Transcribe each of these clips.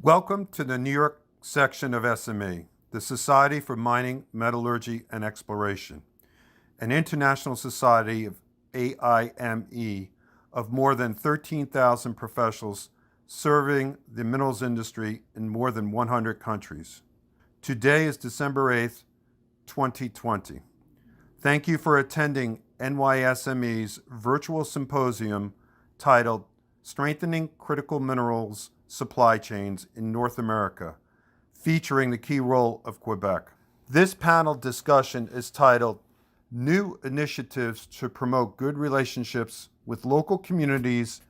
Welcome to the New York section of SME, the Society for Mining, Metallurgy, and Exploration, an international society of AIME of more than 13,000 professionals serving the minerals industry in more than 100 countries. Today is December 8th, 2020. Thank you for attending NYSME's virtual symposium titled Strengthening Critical Minerals Supply Chains in North America, featuring the key role of Quebec. This panel discussion is titled New Initiatives to Promote Good Relationships with Local Communities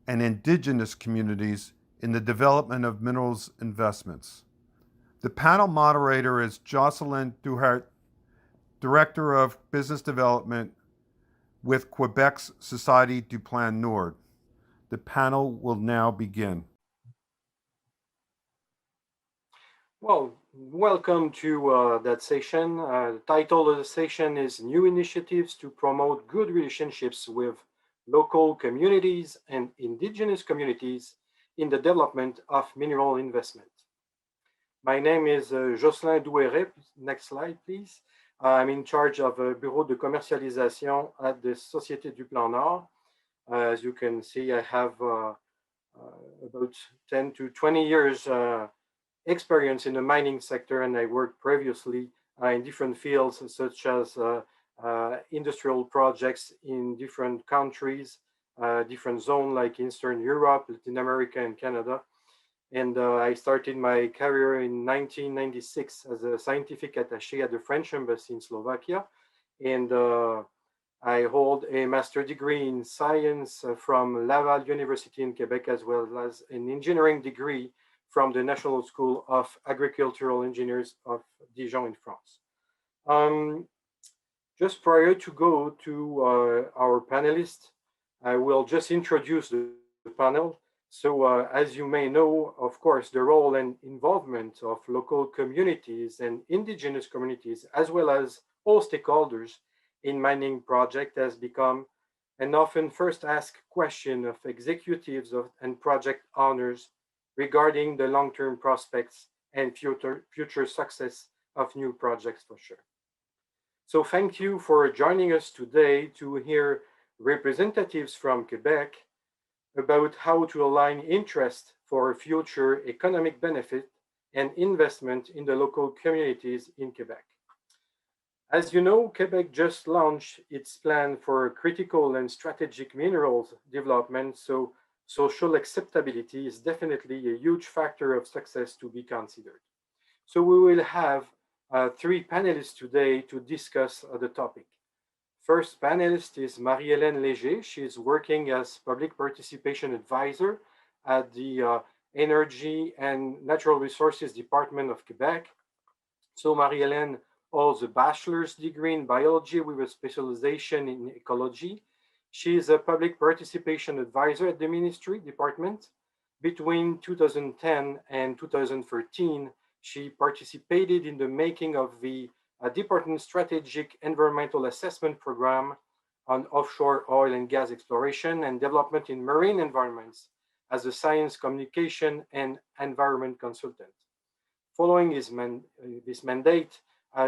and Indigenous Communities in the Development of Minerals Investments. The panel moderator is Jocelyn Douhéret, Director of Business Development with Quebec's Société du Plan Nord. The panel will now begin. Well, welcome to that session. The title of the session is New Initiatives to Promote Good Relationships with Local Communities and Indigenous Communities in the Development of Mineral Investment. My name is Jocelyn Douhéret. Next slide, please. I'm in charge of Bureau de Commercialisation at the Société du Plan Nord. As you can see, I have about 10 to 20 years experience in the mining sector, and I worked previously in different fields such as industrial projects in different countries, different zones like Eastern Europe, Latin America, and Canada. And I started my career in 1996 as a scientific attaché at the French Embassy in Slovakia. And I hold a master's degree in science from Laval University in Quebec, as well as an engineering degree from the National School of Agricultural Engineers of Dijon in France. Just prior to go to our panelists, I will just introduce the panel. So as you may know, of course, the role and involvement of local communities and indigenous communities, as well as all stakeholders in mining project has become an often first asked question of executives and project owners regarding the long-term prospects and future success of new projects for sure. So thank you for joining us today to hear representatives from Quebec about how to align interest for future economic benefit and investment in the local communities in Quebec. As you know, Quebec just launched its plan for critical and strategic minerals development, so social acceptability is definitely a huge factor of success to be considered. So we will have three panelists today to discuss the topic. First panelist is Marie-Hélène Léger. She is working as public participation advisor at the Energy and Natural Resources Department of Quebec. So Marie-Hélène holds a bachelor's degree in biology with a specialization in ecology. She is a public participation advisor at the Ministry Department. Between 2010 and 2013, she participated in the making of the Department Strategic Environmental Assessment Program on offshore oil and gas exploration and development in marine environments as a science communication and environment consultant. Following this mandate,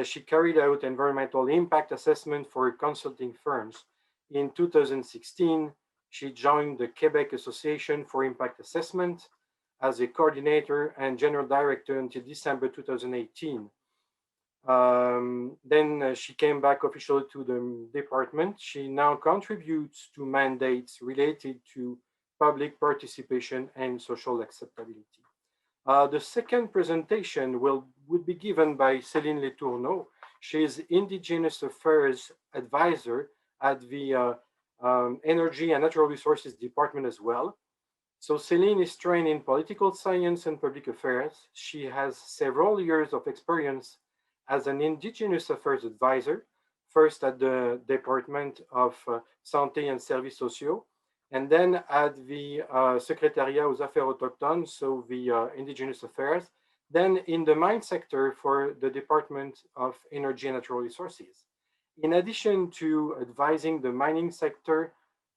she carried out environmental impact assessment for consulting firms. In 2016, she joined the Quebec Association for Impact Assessment as a coordinator and general director until December 2018. Then she came back officially to the department. She now contributes to mandates related to public participation and social acceptability. The second presentation would be given by Céline Létourneau. She is Indigenous Affairs Advisor at the Energy and Natural Resources Department as well. So Céline is trained in political science and public affairs. She has several years of experience as an Indigenous Affairs Advisor, first at the Department of Santé and Services Sociaux, and then at the Secrétariat aux Affaires Autochtones, so the Indigenous Affairs, then in the mine sector for the Department of Energy and Natural Resources. In addition to advising the mining sector,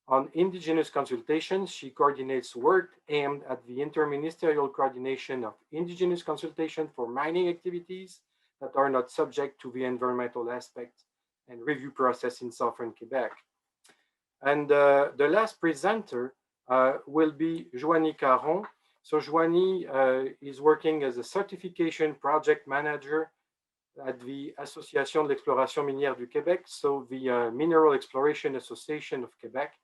On Indigenous consultations, she coordinates work aimed at the interministerial coordination of Indigenous consultation for mining activities that are not subject to the environmental aspect and review process in southern Quebec. And the last presenter will be Joanie Caron. So Joanie is working as a certification project manager at the Association de l'Exploration Minière du Québec, so the Mineral Exploration Association of Quebec.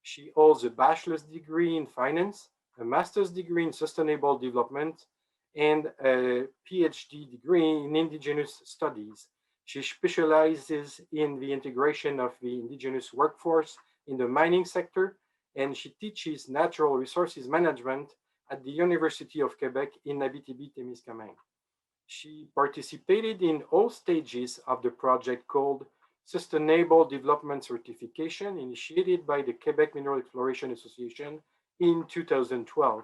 She holds a bachelor's degree in finance, a master's degree in sustainable development, and a Ph.D. degree in Indigenous studies. She specializes in the integration of the Indigenous workforce in the mining sector, and she teaches natural resources management at the University of Quebec in Abitibi-Témiscamingue. She participated in all stages of the project called Sustainable Development Certification, initiated by the Quebec Mineral Exploration Association in 2012.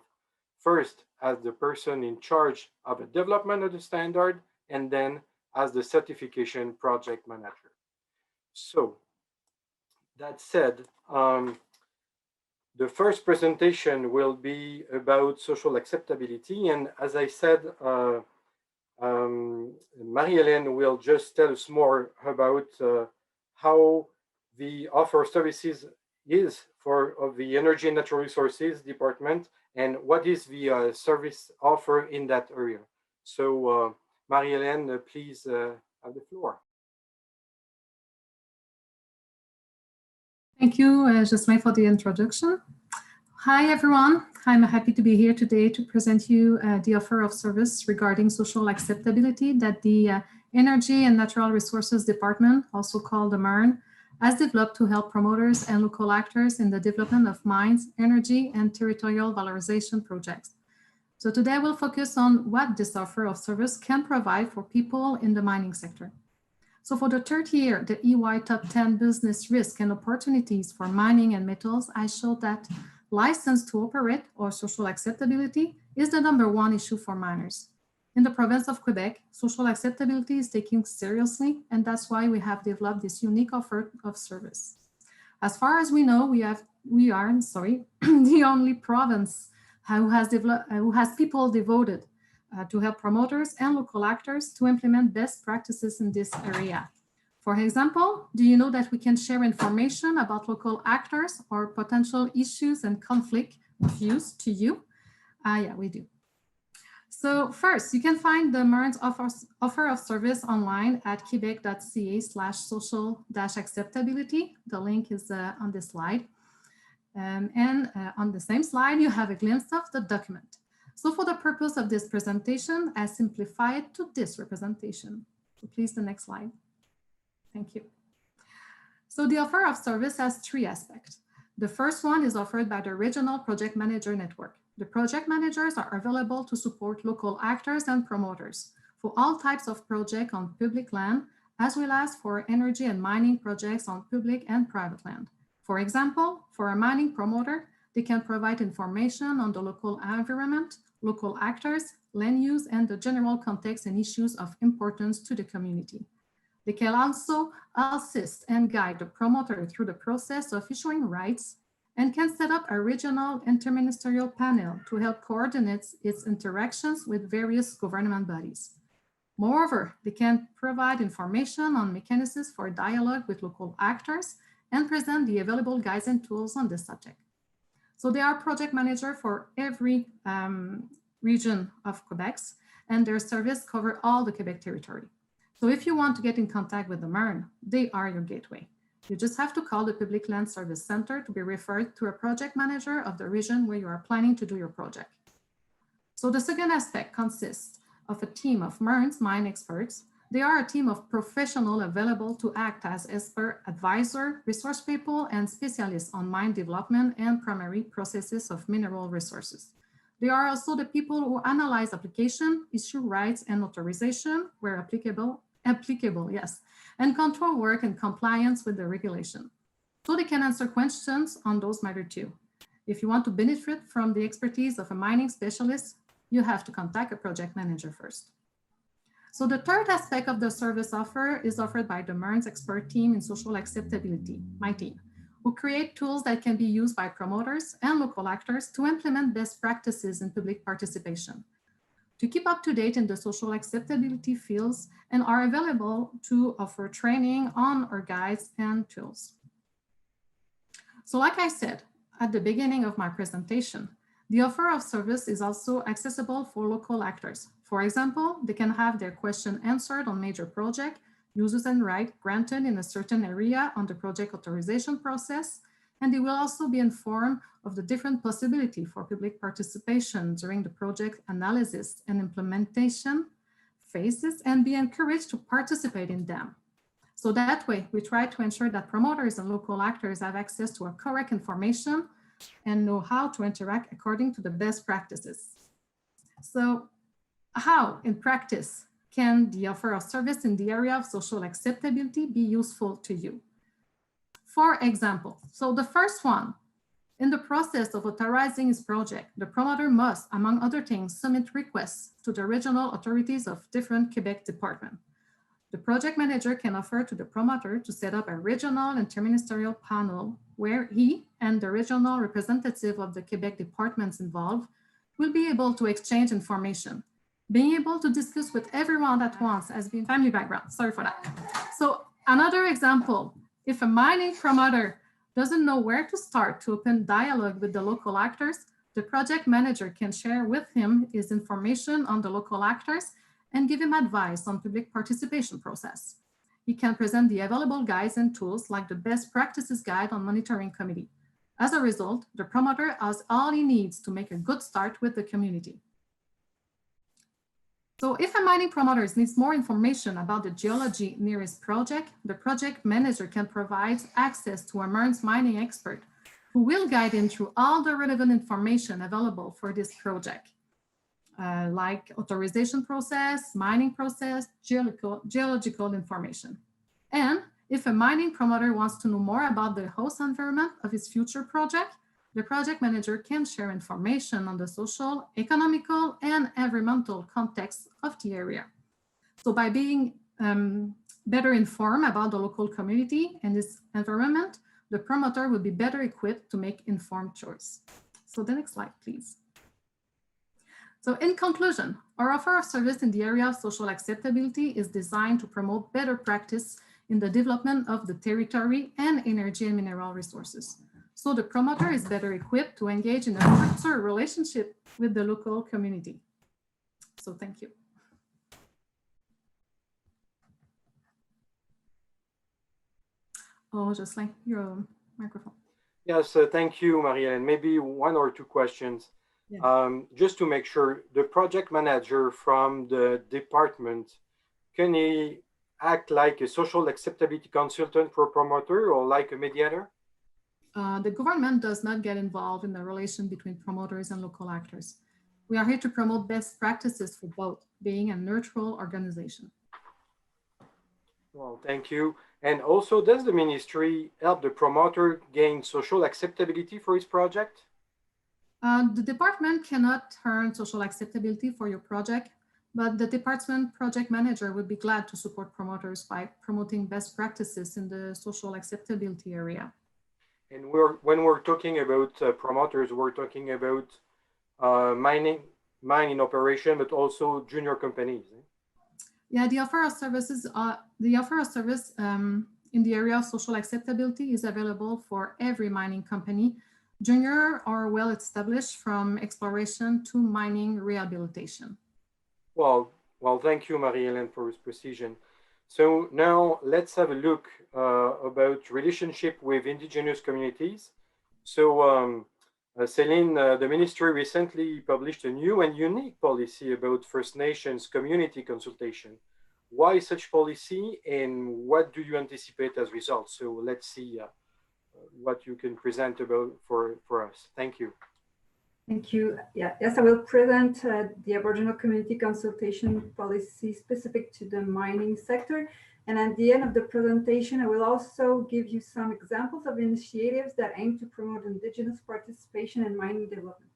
First, as the person in charge of the development of the standard, and then as the certification project manager. So, that said, the first presentation will be about social acceptability. And as I said, Marie-Hélène will just tell us more about how the offer of services is for the Energy and Natural Resources Department and what is the service offer in that area. So Marie-Hélène, please have the floor. Thank you, Jocelyn, for the introduction. Hi, everyone. I'm happy to be here today to present you the offer of service regarding social acceptability that the Energy and Natural Resources Department, also called the MERN, has developed to help promoters and local actors in the development of mines, energy, and territorial valorization projects. So today we'll focus on what this offer of service can provide for people in the mining sector. So for the third year, the EY Top 10 Business Risk and Opportunities for Mining and Metals, I showed that license to operate or social acceptability is the #1 issue for miners. In the province of Quebec, social acceptability is taken seriously, and that's why we have developed this unique offer of service. As far as we know, we are the only province who has people devoted to help promoters and local actors to implement best practices in this area. For example, do you know that we can share information about local actors or potential issues and conflict of views to you? Yeah, we do. So first, you can find the MERN's offer of service online at quebec.ca/social-acceptability. The link is on this slide. On the same slide, you have a glimpse of the document. So for the purpose of this presentation, I simplify it to this representation. So please, the next slide. Thank you. So the offer of service has 3 aspects. The first one is offered by the Regional Project Manager Network. The project managers are available to support local actors and promoters for all types of projects on public land, as well as for energy and mining projects on public and private land. For example, for a mining promoter, they can provide information on the local environment, local actors, land use, and the general context and issues of importance to the community. They can also assist and guide the promoter through the process of issuing rights and can set up a regional interministerial panel to help coordinate its interactions with various government bodies. Moreover, they can provide information on mechanisms for dialogue with local actors and present the available guides and tools on this subject. So they are project manager for every region of Quebec, and their service cover all the Quebec territory. So if you want to get in contact with the MERN, they are your gateway. You just have to call the Public Land Service Center to be referred to a project manager of the region where you are planning to do your project. So the second aspect consists of a team of MERN's mine experts. They are a team of professionals available to act as expert advisor, resource people, and specialists on mine development and primary processes of mineral resources. They are also the people who analyze application, issue rights and authorization where applicable, yes, and control work and compliance with the regulation. So they can answer questions on those matters too. If you want to benefit from the expertise of a mining specialist, you have to contact a project manager first. So the third aspect of the service offer is offered by the MERN's expert team in social acceptability, my team. who create tools that can be used by promoters and local actors to implement best practices in public participation, to keep up to date in the social acceptability fields, and are available to offer training on our guides and tools. So like I said at the beginning of my presentation, the offer of service is also accessible for local actors. For example, they can have their question answered on major project, users and right granted in a certain area on the project authorization process, and they will also be informed of the different possibility for public participation during the project analysis and implementation phases and be encouraged to participate in them. So that way, we try to ensure that promoters and local actors have access to a correct information and know how to interact according to the best practices. So how, in practice, can the offer of service in the area of social acceptability be useful to you? For example, so the first one, in the process of authorizing his project, the promoter must, among other things, submit requests to the regional authorities of different Quebec departments. The project manager can offer to the promoter to set up a regional interministerial panel where he and the regional representative of the Quebec departments involved will be able to exchange information. Being able to discuss with everyone at once has been family background. Sorry for that. So another example, if a mining promoter doesn't know where to start to open dialogue with the local actors, the project manager can share with him his information on the local actors and give him advice on public participation process. He can present the available guides and tools like the best practices guide on monitoring committee. As a result, the promoter has all he needs to make a good start with the community. So if a mining promoter needs more information about the geology near his project, the project manager can provide access to a mining expert who will guide him through all the relevant information available for this project, like authorization process, mining process, geological information. And if a mining promoter wants to know more about the host environment of his future project, the project manager can share information on the social, economical, and environmental context of the area. So by being better informed about the local community and its environment, the promoter will be better equipped to make informed choice. So the next slide, please. So in conclusion, our offer of service in the area of social acceptability is designed to promote better practice in the development of the territory and energy and mineral resources. So the promoter is better equipped to engage in a fruitful relationship with the local community. So thank you. Oh, Jocelyn, your microphone. Yes, thank you, Marie-Hélène. Maybe one or two questions. Yeah. Just to make sure, the project manager from the department, can he act like a social acceptability consultant for a promoter or like a mediator? The government does not get involved in the relation between promoters and local actors. We are here to promote best practices for both, being a neutral organization. Well, thank you. And also, does the ministry help the promoter gain social acceptability for his project? The department cannot earn social acceptability for your project, but the department project manager would be glad to support promoters by promoting best practices in the social acceptability area. And when we're talking about promoters, we're talking about mining operation, but also junior companies. Yeah, the offer of services, in the area of social acceptability is available for every mining company, junior or well-established, from exploration to mining rehabilitation. Well, thank you, Marie-Hélène, for this precision. So now let's have a look about relationship with Indigenous communities. So Céline, the ministry recently published a new and unique policy about First Nations community consultation. Why such policy and what do you anticipate as results? So let's see what you can present about for us. Thank you. Thank you. Yeah, yes, I will present the Aboriginal community consultation policy specific to the mining sector. And at the end of the presentation, I will also give you some examples of initiatives that aim to promote Indigenous participation in mining development.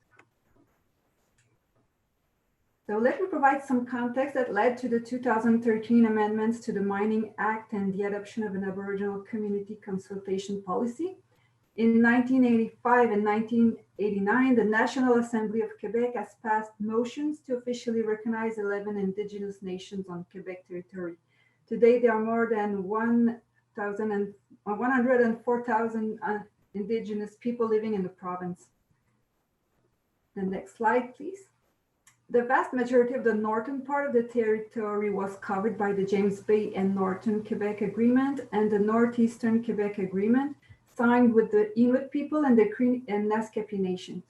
So let me provide some context that led to the 2013 amendments to the Mining Act and the adoption of an Aboriginal community consultation policy. In 1985 and 1989, the National Assembly of Quebec has passed motions to officially recognize 11 Indigenous nations on Quebec territory. Today, there are more than 104,000 Indigenous people living in the province. The next slide, please. The vast majority of the northern part of the territory was covered by the James Bay and Northern Quebec Agreement and the Northeastern Quebec Agreement, signed with the Inuit people and the Cree and Naskapi nations.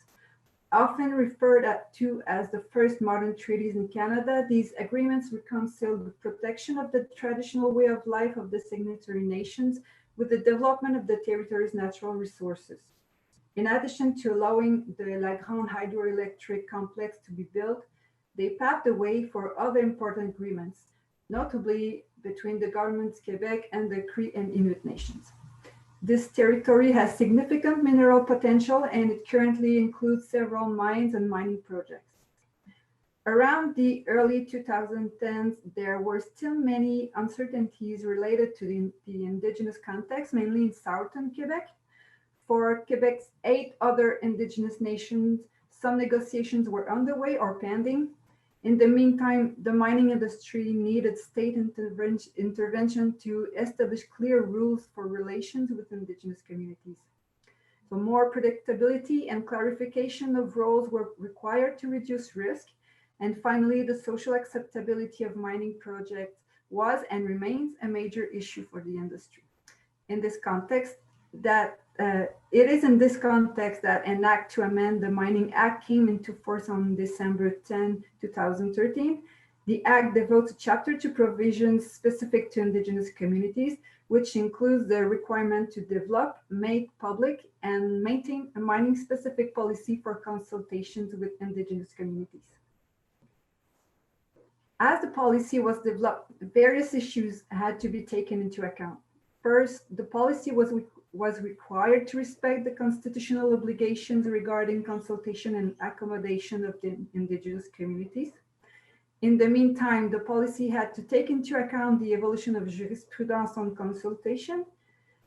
Often referred to as the first modern treaties in Canada, these agreements reconcile the protection of the traditional way of life of the signatory nations with the development of the territory's natural resources. In addition to allowing the La Grande hydroelectric complex to be built, they paved the way for other important agreements, notably between the governments Quebec and the Cree and Inuit nations. This territory has significant mineral potential and it currently includes several mines and mining projects. Around the early 2010s, there were still many uncertainties related to the Indigenous context, mainly in southern Quebec. For Quebec's 8 other Indigenous nations, some negotiations were underway or pending. In the meantime, the mining industry needed state intervention to establish clear rules for relations with Indigenous communities. So more predictability and clarification of roles were required to reduce risk. And finally, the social acceptability of mining projects was and remains a major issue for the industry. In this context, it is in this context that an act to amend the Mining Act came into force on December 10, 2013. The act devotes a chapter to provisions specific to Indigenous communities, which includes the requirement to develop, make public, and maintain a mining-specific policy for consultations with Indigenous communities. As the policy was developed, various issues had to be taken into account. First, the policy was required to respect the constitutional obligations regarding consultation and accommodation of the Indigenous communities. In the meantime, the policy had to take into account the evolution of jurisprudence on consultation,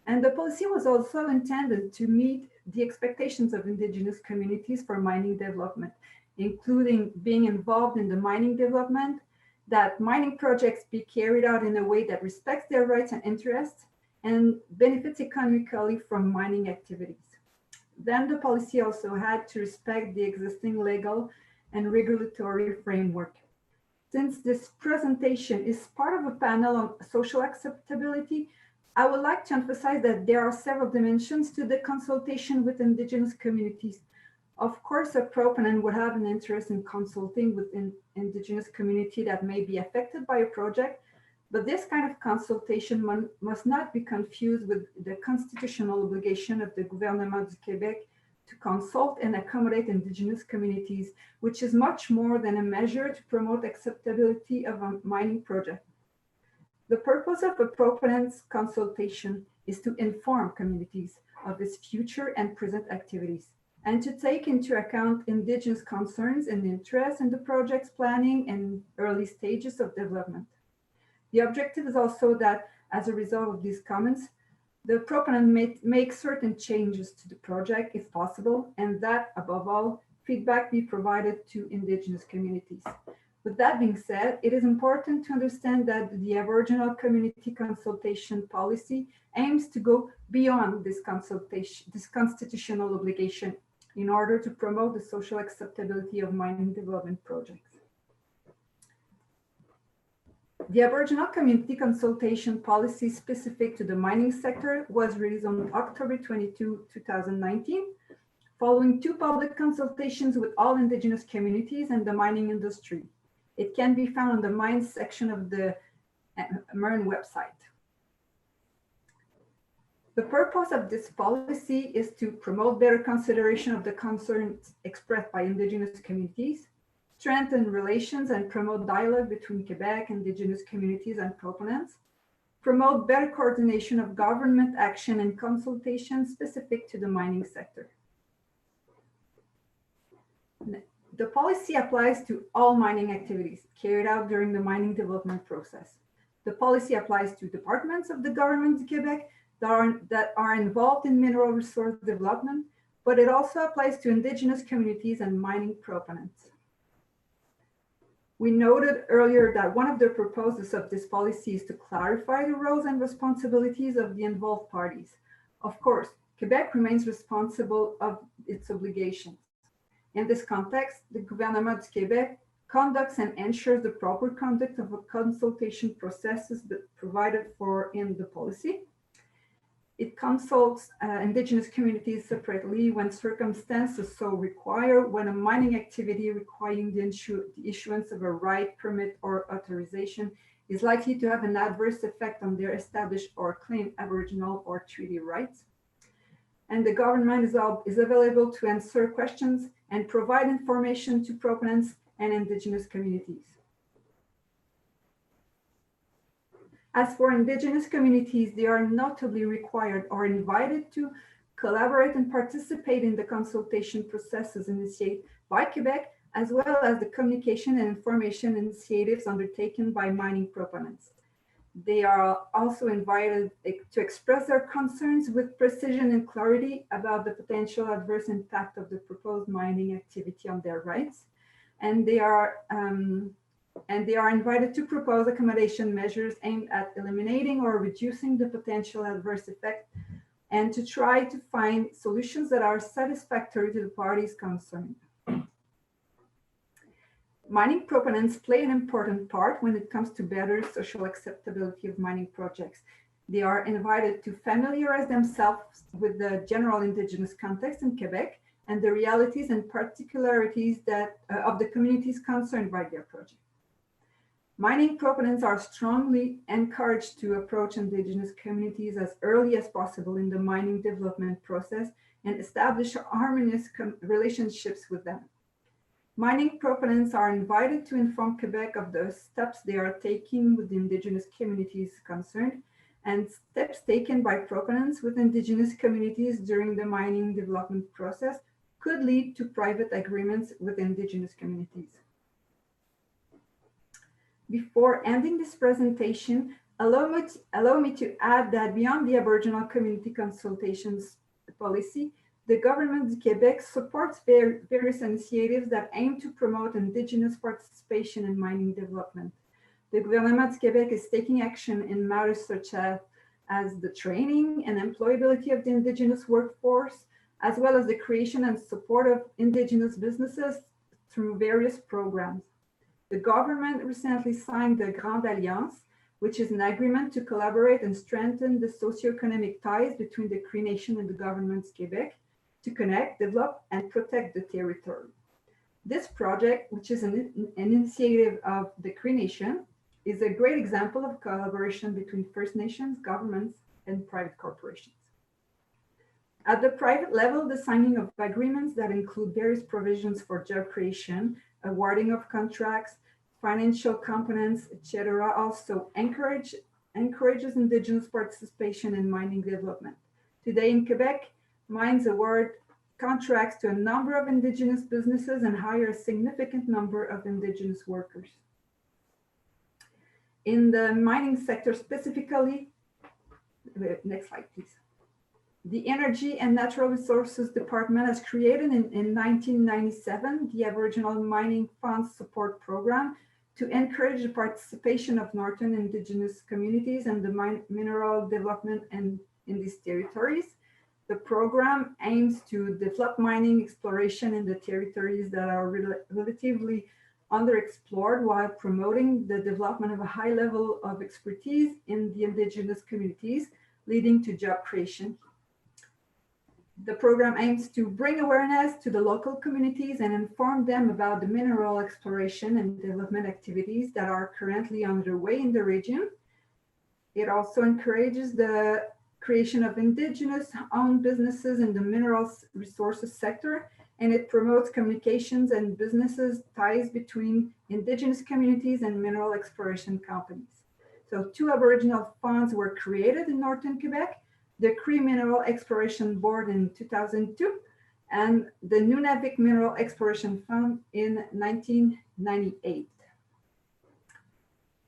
and the policy was also intended to meet the expectations of Indigenous communities for mining development, including being involved in the mining development, that mining projects be carried out in a way that respects their rights and interests, and benefits economically from mining activities. Then the policy also had to respect the existing legal and regulatory framework. Since this presentation is part of a panel on social acceptability, I would like to emphasize that there are several dimensions to the consultation with Indigenous communities. Of course, a proponent would have an interest in consulting with an Indigenous community that may be affected by a project, but this kind of consultation must not be confused with the constitutional obligation of the Gouvernement du Québec to consult and accommodate Indigenous communities, which is much more than a measure to promote acceptability of a mining project. The purpose of a proponent's consultation is to inform communities of its future and present activities, and to take into account Indigenous concerns and interests in the project's planning and early stages of development. The objective is also that, as a result of these comments, the proponent may make certain changes to the project if possible, and that, above all, feedback be provided to Indigenous communities. With that being said, it is important to understand that the Aboriginal community consultation policy aims to go beyond this constitutional obligation in order to promote the social acceptability of mining development projects. The Aboriginal Community Consultation Policy specific to the mining sector was released on October 22, 2019, following 2 public consultations with all Indigenous communities and the mining industry. It can be found on the mines section of the MERN website. The purpose of this policy is to promote better consideration of the concerns expressed by Indigenous communities, strengthen relations and promote dialogue between Quebec, Indigenous communities, and proponents, promote better coordination of government action and consultation specific to the mining sector. The policy applies to all mining activities carried out during the mining development process. The policy applies to departments of the Government of Quebec, that are involved in mineral resource development, but it also applies to Indigenous communities and mining proponents. We noted earlier that one of the purposes of this policy is to clarify the roles and responsibilities of the involved parties. Of course, Quebec remains responsible of its obligations. In this context, the Gouvernement du Québec conducts and ensures the proper conduct of a consultation processes provided for in the policy. It consults Indigenous communities separately when circumstances so require, when a mining activity requiring the issuance of a right, permit, or authorization is likely to have an adverse effect on their established or claimed Aboriginal or treaty rights. And the government is available to answer questions and provide information to proponents and Indigenous communities. As for Indigenous communities, they are notably required or invited to collaborate and participate in the consultation processes initiated by Quebec, as well as the communication and information initiatives undertaken by mining proponents. They are also invited to express their concerns with precision and clarity about the potential adverse impact of the proposed mining activity on their rights. And they are invited to propose accommodation measures aimed at eliminating or reducing the potential adverse effect, and to try to find solutions that are satisfactory to the parties concerned. Mining proponents play an important part when it comes to better social acceptability of mining projects. They are invited to familiarize themselves with the general Indigenous context in Quebec and the realities and particularities of the communities concerned by their project. Mining proponents are strongly encouraged to approach Indigenous communities as early as possible in the mining development process and establish harmonious relationships with them. Mining proponents are invited to inform Quebec of the steps they are taking with the Indigenous communities concerned, and steps taken by proponents with Indigenous communities during the mining development process could lead to private agreements with Indigenous communities. Before ending this presentation, allow me to add that beyond the Aboriginal community consultations policy, the Government of Quebec supports various initiatives that aim to promote Indigenous participation in mining development. The Gouvernement of Quebec is taking action in matters such as the training and employability of the Indigenous workforce, as well as the creation and support of Indigenous businesses through various programs. The government recently signed the Grande Alliance, which is an agreement to collaborate and strengthen the socioeconomic ties between the Cree Nation and the Government of Quebec to connect, develop, and protect the territory. This project, which is an initiative of the Cree Nation, is a great example of collaboration between First Nations, governments, and private corporations. At the private level, the signing of agreements that include various provisions for job creation, awarding of contracts, financial components, etc., also encourages Indigenous participation in mining development. Today in Quebec, mines award contracts to a number of Indigenous businesses and hire a significant number of Indigenous workers. In the mining sector specifically, next slide, please. The Energy and Natural Resources Department has created in 1997 the Aboriginal Mining Funds Support Program to encourage the participation of Northern Indigenous communities and the mineral development in these territories. The program aims to develop mining exploration in the territories that are relatively underexplored while promoting the development of a high level of expertise in the Indigenous communities, leading to job creation. The program aims to bring awareness to the local communities and inform them about the mineral exploration and development activities that are currently underway in the region. It also encourages the creation of Indigenous-owned businesses in the minerals resources sector, and it promotes communications and businesses ties between Indigenous communities and mineral exploration companies. So 2 Aboriginal funds were created in Northern Quebec, the Cree Mineral Exploration Board in 2002, and the Nunavik Mineral Exploration Fund in 1998.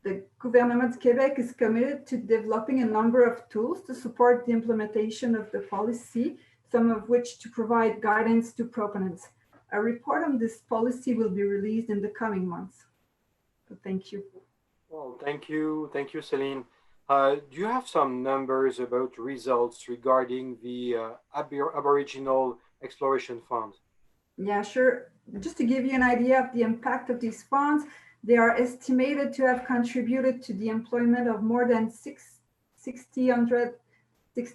the Gouvernement du Québec is committed to developing a number of tools to support the implementation of the policy, some of which to provide guidance to proponents. A report on this policy will be released in the coming months. So thank you. Well, thank you, Céline. Do you have some numbers about results regarding the Aboriginal Exploration Fund? Yeah, sure. Just to give you an idea of the impact of these funds, they are estimated to have contributed to the employment of more than 60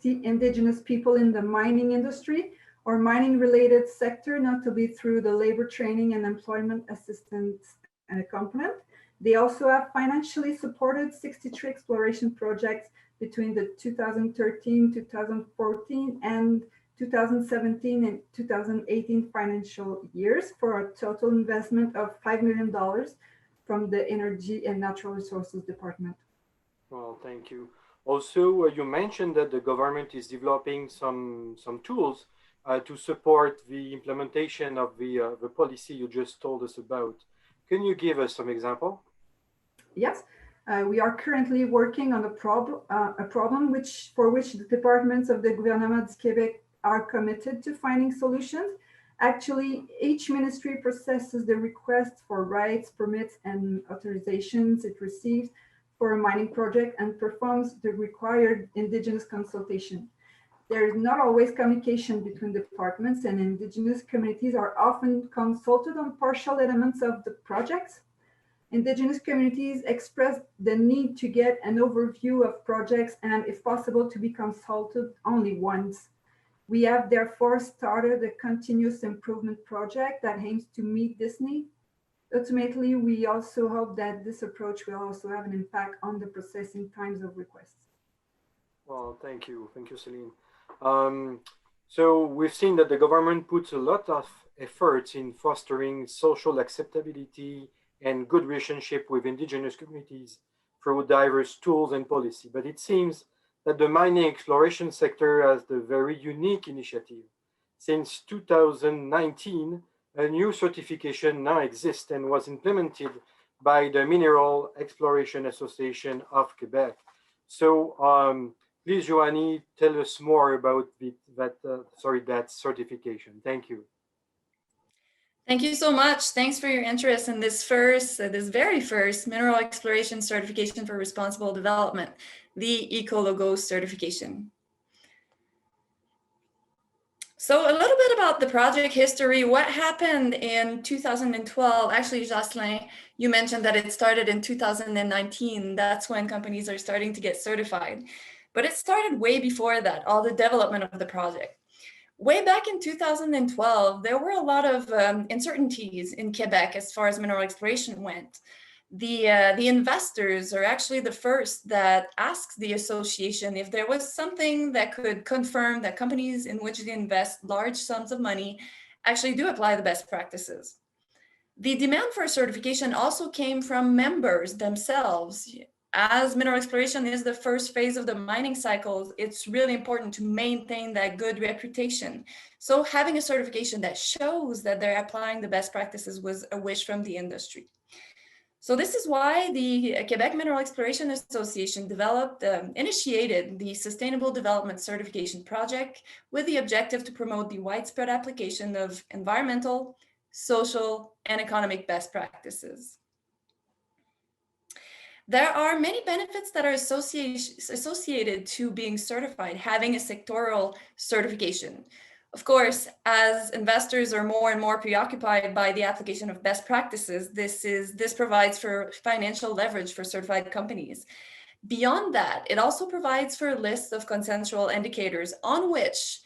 Indigenous people in the mining industry or mining-related sector, notably through the labor training and employment assistance component. They also have financially supported 63 exploration projects between the 2013, 2014, and 2017 and 2018 financial years for a total investment of $5 million from the Energy and Natural Resources Department. Well, thank you. Also, you mentioned that the government is developing some tools to support the implementation of the policy you just told us about. Can you give us some example? Yes, we are currently working on a problem for which the departments of the Gouvernement du Québec are committed to finding solutions. Actually, each ministry processes the request for rights, permits, and authorizations it receives for a mining project and performs the required Indigenous consultation. There is not always communication between departments, and Indigenous communities are often consulted on partial elements of the projects. Indigenous communities express the need to get an overview of projects and, if possible, to be consulted only once. We have therefore started a continuous improvement project that aims to meet this need. Ultimately, we also hope that this approach will also have an impact on the processing times of requests. Well, thank you, Céline. So we've seen that the government puts a lot of efforts in fostering social acceptability and good relationship with Indigenous communities through diverse tools and policy. But it seems that the mining exploration sector has the very unique initiative. Since 2019, a new certification now exists and was implemented by the Mineral Exploration Association of Quebec. So please, Joanie, tell us more about that certification. Thank you. Thank you so much. Thanks for your interest in this very first Mineral Exploration Certification for Responsible Development, the Ecologos certification. So a little bit about the project history. What happened in 2012? Actually, Jocelyn, you mentioned that it started in 2019. That's when companies are starting to get certified. But it started way before that, all the development of the project. Way back in 2012, there were a lot of uncertainties in Quebec as far as mineral exploration went. The investors are actually the first that asked the association if there was something that could confirm that companies in which they invest large sums of money actually do apply the best practices. The demand for certification also came from members themselves. As mineral exploration is the first phase of the mining cycle, it's really important to maintain that good reputation. So having a certification that shows that they're applying the best practices was a wish from the industry. So this is why the Quebec Mineral Exploration Association initiated the Sustainable Development Certification Project with the objective to promote the widespread application of environmental, social, and economic best practices. There are many benefits that are associated to being certified, having a sectoral certification. Of course, as investors are more and more preoccupied by the application of best practices, this provides for financial leverage for certified companies. Beyond that, it also provides for a list of consensual indicators on which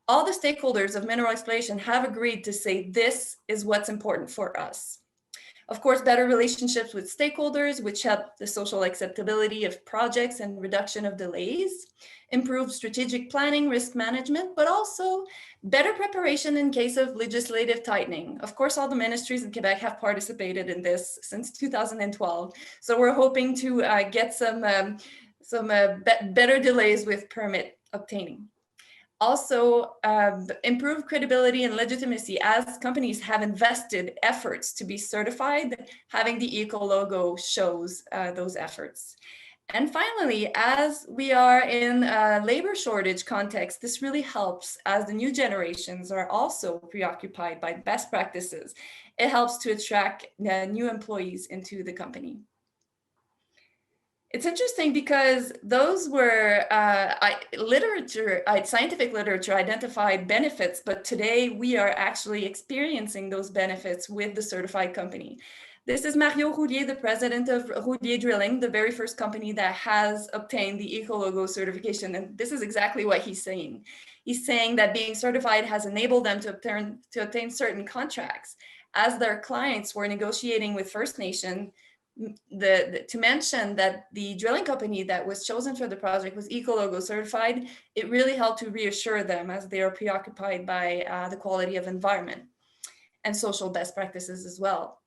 all the stakeholders of mineral exploration have agreed to say this is what's important for us. Of course, better relationships with stakeholders, which help the social acceptability of projects and reduction of delays, improve strategic planning, risk management, but also better preparation in case of legislative tightening. Of course, all the ministries in Quebec have participated in this since 2012. So we're hoping to get some better delays with permit obtaining. Also, improve credibility and legitimacy as companies have invested efforts to be certified. Having the eco logo shows those efforts. And finally, as we are in a labor shortage context, this really helps as the new generations are also preoccupied by best practices. It helps to attract new employees into the company. It's interesting because those were scientific literature identified benefits, but today we are actually experiencing those benefits with the certified company. This is Mario Roulier, the president of Roulier Drilling, the very first company that has obtained the Ecologo certification. And this is exactly what he's saying. He's saying that being certified has enabled them to obtain certain contracts. As their clients were negotiating with First Nation, to mention that the drilling company that was chosen for the project was Ecologo certified, it really helped to reassure them as they are preoccupied by the quality of environment and social best practices as well.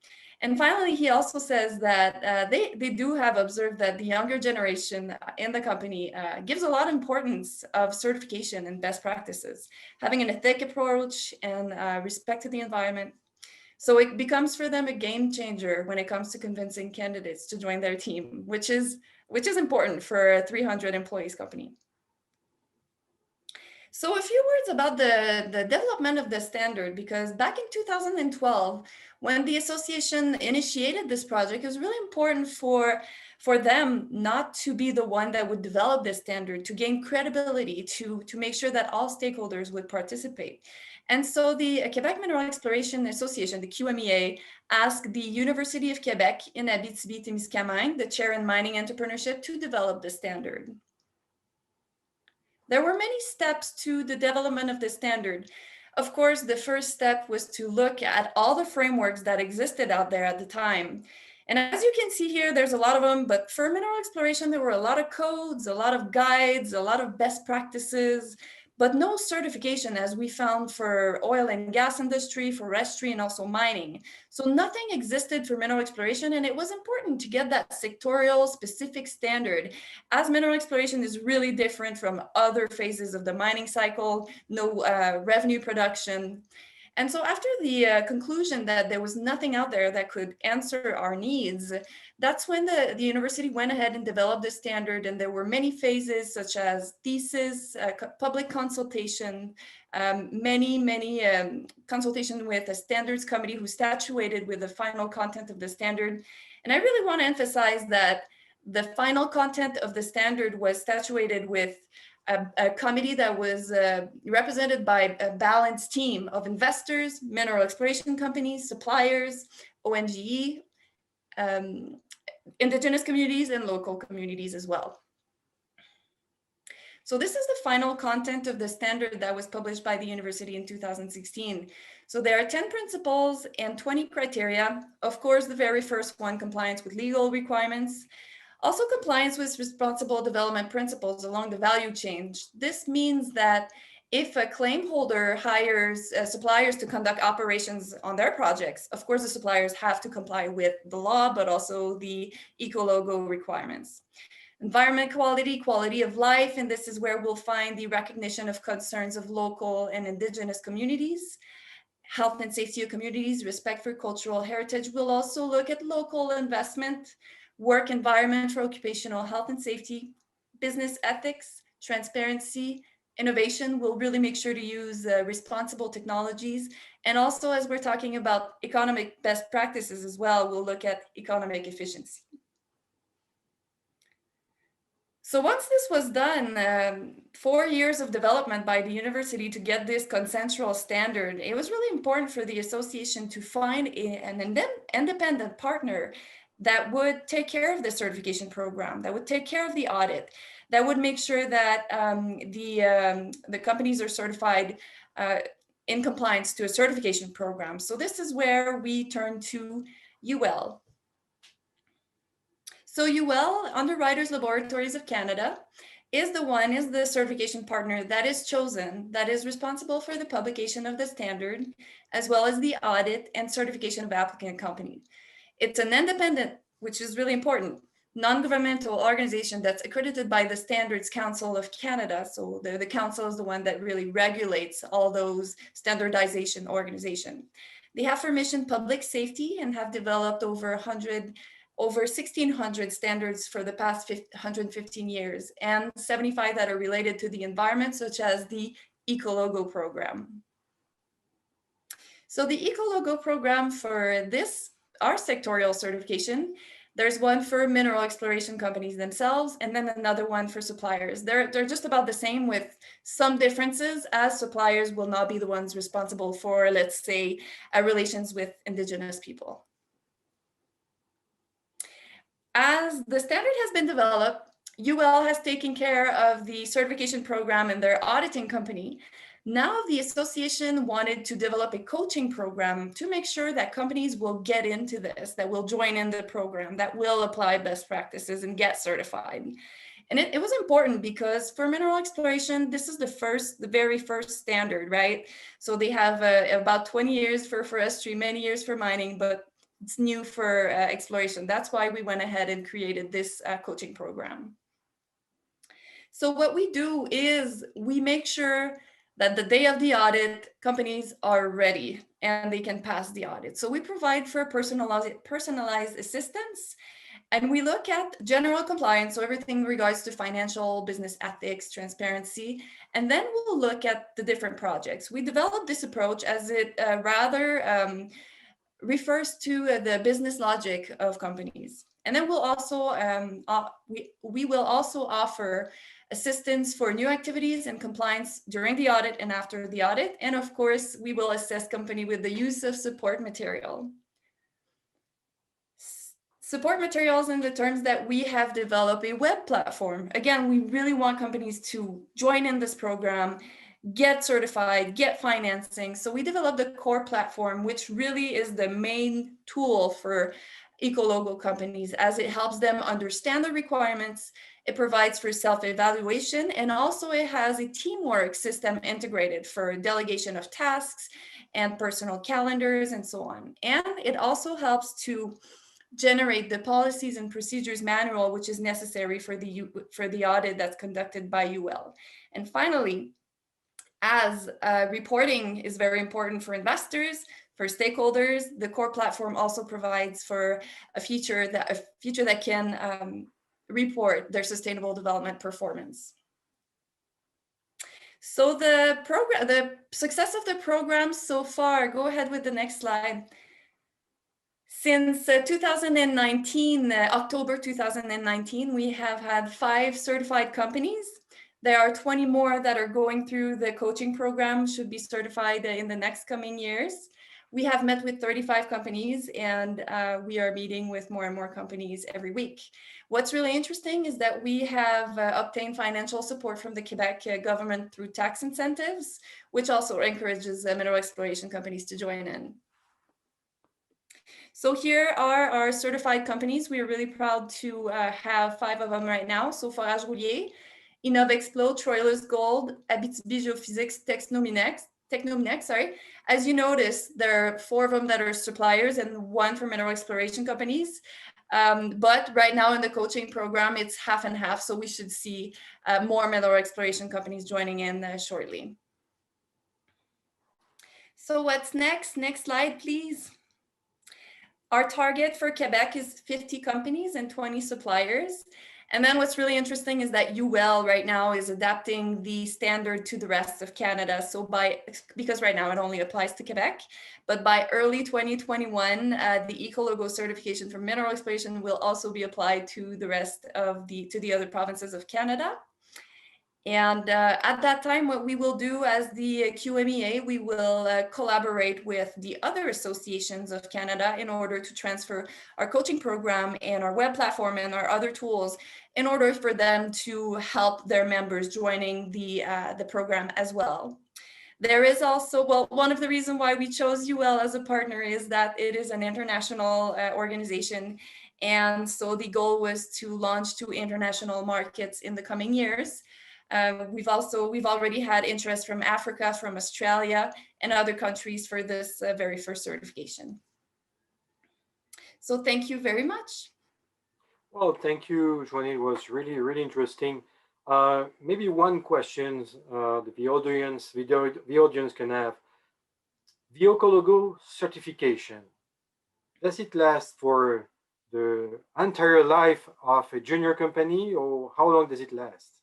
And finally, he also says that they do have observed that the younger generation in the company gives a lot of importance of certification and best practices, having an ethic approach and respect to the environment. So it becomes for them a game changer when it comes to convincing candidates to join their team, which is important for a 300 employees company. So a few words about the development of the standard, because back in 2012, when the association initiated this project, it was really important for them not to be the one that would develop this standard, to gain credibility, to make sure that all stakeholders would participate. And so the Quebec Mineral Exploration Association, the QMEA, asked the University of Quebec in Abitibi-Témiscamingue, the chair in mining entrepreneurship, to develop the standard. There were many steps to the development of the standard. Of course, the first step was to look at all the frameworks that existed out there at the time. And as you can see here, there's a lot of them, but for mineral exploration, there were a lot of codes, a lot of guides, a lot of best practices, but no certification as we found for oil and gas industry, forestry, and also mining. So nothing existed for mineral exploration, and it was important to get that sectorial specific standard, as mineral exploration is really different from other phases of the mining cycle, no revenue production. And so after the conclusion that there was nothing out there that could answer our needs, that's when the university went ahead and developed the standard. And there were many phases such as thesis, public consultation, many consultation with a standards committee who statuated with the final content of the standard. And I really want to emphasize that the final content of the standard was statuated with a committee that was represented by a balanced team of investors, mineral exploration companies, suppliers, ONGE, Indigenous communities, and local communities as well. So this is the final content of the standard that was published by the university in 2016. So there are 10 principles and 20 criteria. Of course, the very first one, compliance with legal requirements. Also compliance with responsible development principles along the value chain. This means that if a claim holder hires suppliers to conduct operations on their projects, of course, the suppliers have to comply with the law, but also the Ecologo requirements. Environment quality, quality of life, and this is where we'll find the recognition of concerns of local and Indigenous communities. Health and safety of communities, respect for cultural heritage. We'll also look at local investment, work environment for occupational health and safety, business ethics, transparency, innovation. We'll really make sure to use responsible technologies. And also, as we're talking about economic best practices as well, we'll look at economic efficiency. So once this was done, 4 years of development by the university to get this consensual standard, it was really important for the association to find an independent partner that would take care of the certification program, that would take care of the audit, that would make sure that the companies are certified in compliance to a certification program. So this is where we turn to UL. So UL, Underwriters Laboratories of Canada, is the certification partner that is chosen, that is responsible for the publication of the standard, as well as the audit and certification of applicant company. It's an independent, which is really important, non-governmental organization that's accredited by the Standards Council of Canada. So the council is the one that really regulates all those standardization organizations. They have for mission public safety and have developed over 1,600 standards for the past 115 years, and 75 that are related to the environment, such as the Ecologo program. So the Ecologo program for our sectorial certification, there's one for mineral exploration companies themselves, and then another one for suppliers. They're just about the same with some differences, as suppliers will not be the ones responsible for, let's say, relations with Indigenous people. As the standard has been developed, UL has taken care of the certification program and their auditing company. Now the association wanted to develop a coaching program to make sure that companies will get into this, that will join in the program, that will apply best practices and get certified. And it was important because for mineral exploration, this is the very first standard, right? So they have about 20 years for forestry, many years for mining, but it's new for exploration. That's why we went ahead and created this coaching program. So what we do is we make sure that the day of the audit, companies are ready and they can pass the audit. So we provide for personalized assistance, and we look at general compliance, so everything in regards to financial, business ethics, transparency, and then we'll look at the different projects. We developed this approach as it refers to the business logic of companies. And then we'll also, we will also offer assistance for new activities and compliance during the audit and after the audit. And of course, we will assess company with the use of support material. Support materials in the terms that we have developed a web platform. Again, we really want companies to join in this program, get certified, get financing. So we developed the core platform, which really is the main tool for Ecologo companies, as it helps them understand the requirements. It provides for self-evaluation, and also it has a teamwork system integrated for delegation of tasks and personal calendars and so on. And it also helps to generate the policies and procedures manual, which is necessary for the audit that's conducted by UL. And finally, as reporting is very important for investors, for stakeholders, the core platform also provides for a feature that can report their sustainable development performance. So the success of the program so far, go ahead with the next slide. Since 2019, October 2019, we have had 5 certified companies. There are 20 more that are going through the coaching program, should be certified in the next coming years. We have met with 35 companies, and we are meeting with more and more companies every week. What's really interesting is that we have obtained financial support from the Quebec government through tax incentives, which also encourages mineral exploration companies to join in. So here are our certified companies. We are really proud to have 5 of them right now. So Forage Roulier, Innovexplo, Troilus Gold, Abitibi Geophysics, Technominex, sorry. As you notice, there are 4 of them that are suppliers and 1 for mineral exploration companies. But right now in the coaching program, it's half and half. So we should see more mineral exploration companies joining in shortly. So what's next? Next slide, please. Our target for Quebec is 50 companies and 20 suppliers. And then what's really interesting is that UL right now is adapting the standard to the rest of Canada. So because right now it only applies to Quebec, but by early 2021, the Ecologo certification for mineral exploration will also be applied to the rest of the other provinces of Canada. And at that time, what we will do as the QMEA, we will collaborate with the other associations of Canada in order to transfer our coaching program and our web platform and our other tools in order for them to help their members joining the program as well. There is also, well, one of the reasons why we chose UL as a partner is that it is an international organization. And so the goal was to launch to international markets in the coming years. We've already had interest from Africa, from Australia, and other countries for this very first certification. So thank you very much. Well, thank you, Joanie. It was really, really interesting. Maybe one question that the audience can have. The Ecologo certification, does it last for the entire life of a junior company, or how long does it last?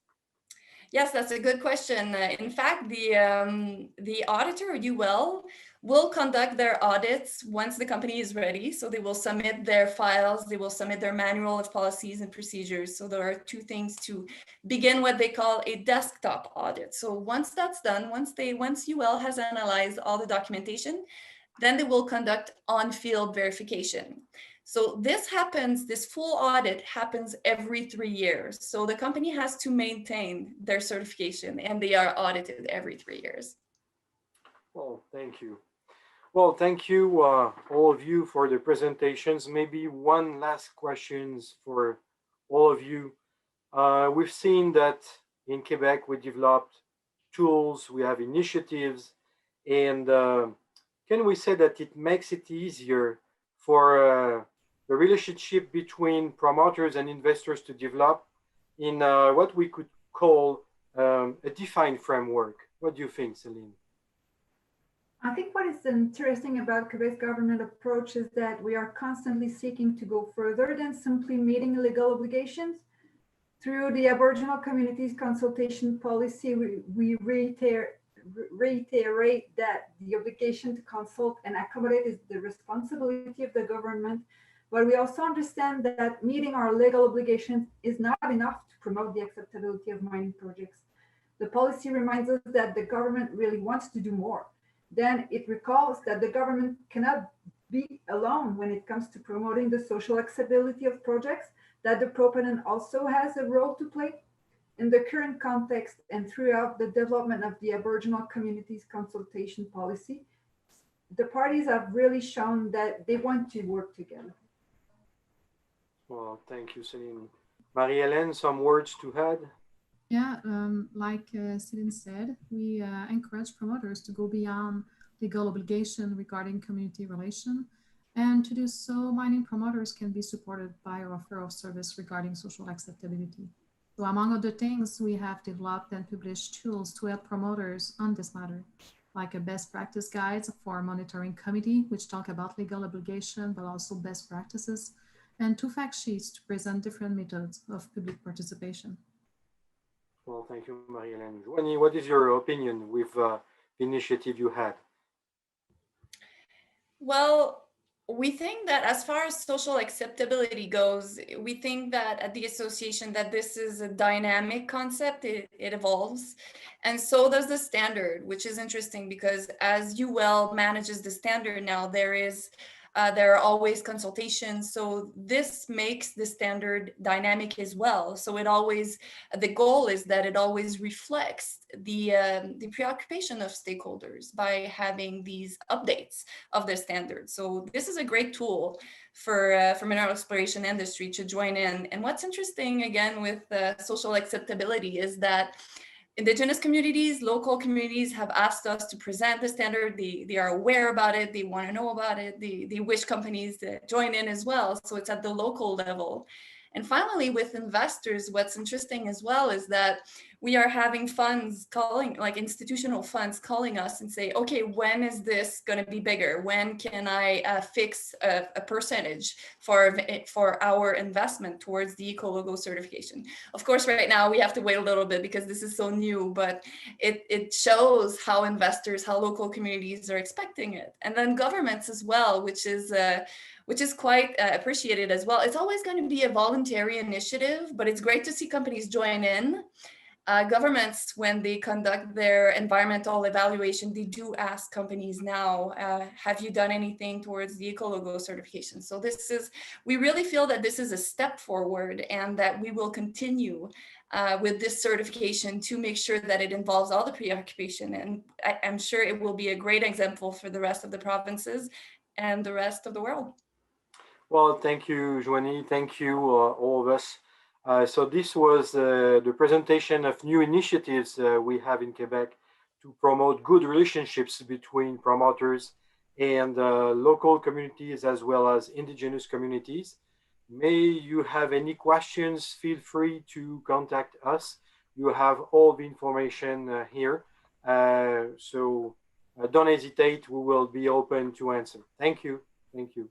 Yes, that's a good question. In fact, the auditor, UL, will conduct their audits once the company is ready. So they will submit their files, they will submit their manual of policies and procedures. So there are two things to begin what they call a desktop audit. So once that's done, once UL has analyzed all the documentation, then they will conduct on-field verification. So this full audit happens every 3 years. So the company has to maintain their certification and they are audited every 3 years. Well, thank you. Well, thank you all of you for the presentations. Maybe one last questions for all of you. We've seen that in Quebec, we developed tools, we have initiatives, and can we say that it makes it easier for the relationship between promoters and investors to develop in what we could call a defined framework? What do you think, Céline? I think what is interesting about Quebec's government approach is that we are constantly seeking to go further than simply meeting legal obligations. Through the Aboriginal Communities Consultation Policy, we reiterate that the obligation to consult and accommodate is the responsibility of the government, but we also understand that meeting our legal obligations is not enough to promote the acceptability of mining projects. The policy reminds us that the government really wants to do more. Then it recalls that the government cannot be alone when it comes to promoting the social acceptability of projects, that the proponent also has a role to play. In the current context and throughout the development of the Aboriginal Communities Consultation Policy, the parties have really shown that they want to work together. Well, thank you, Céline. Marie-Hélène, some words to add? Yeah, like Céline said, we encourage promoters to go beyond legal obligation regarding community relation. And to do so, mining promoters can be supported by a offer of service regarding social acceptability. So among other things, we have developed and published tools to help promoters on this matter, like a best practice guides for monitoring committee, which talk about legal obligation, but also best practices, and 2 fact sheets to present different methods of public participation. Well, thank you, Marie-Hélène. Joanie, what is your opinion with the initiative you had? Well, we think that as far as social acceptability goes, we think that at the association that this is a dynamic concept, it evolves. And so does the standard, which is interesting because as UL manages the standard now, there are always consultations. So this makes the standard dynamic as well. So the goal is that it always reflects the preoccupation of stakeholders by having these updates of the standard. So this is a great tool for mineral exploration industry to join in. And what's interesting again with social acceptability is that Indigenous communities, local communities have asked us to present the standard. They are aware about it. They want to know about it. They wish companies to join in as well. So it's at the local level. And finally, with investors, what's interesting as well is that we are having funds calling, like institutional funds calling us and say, okay, when is this going to be bigger? When can I fix a percentage for our investment towards the Ecologo certification? Of course, right now we have to wait a little bit because this is so new, but it shows how investors, how local communities are expecting it. And then governments as well, which is quite appreciated as well. It's always going to be a voluntary initiative, but it's great to see companies join in. Governments, when they conduct their environmental evaluation, they do ask companies now, have you done anything towards the Ecologo certification? So we really feel that this is a step forward and that we will continue with this certification to make sure that it involves all the preoccupation. And I'm sure it will be a great example for the rest of the provinces and the rest of the world. Well, thank you, Joanie. Thank you, all of us. So this was the presentation of new initiatives we have in Quebec to promote good relationships between promoters and local communities as well as Indigenous communities. May you have any questions, feel free to contact us. You have all the information here. So don't hesitate, we will be open to answer. Thank you. Thank you.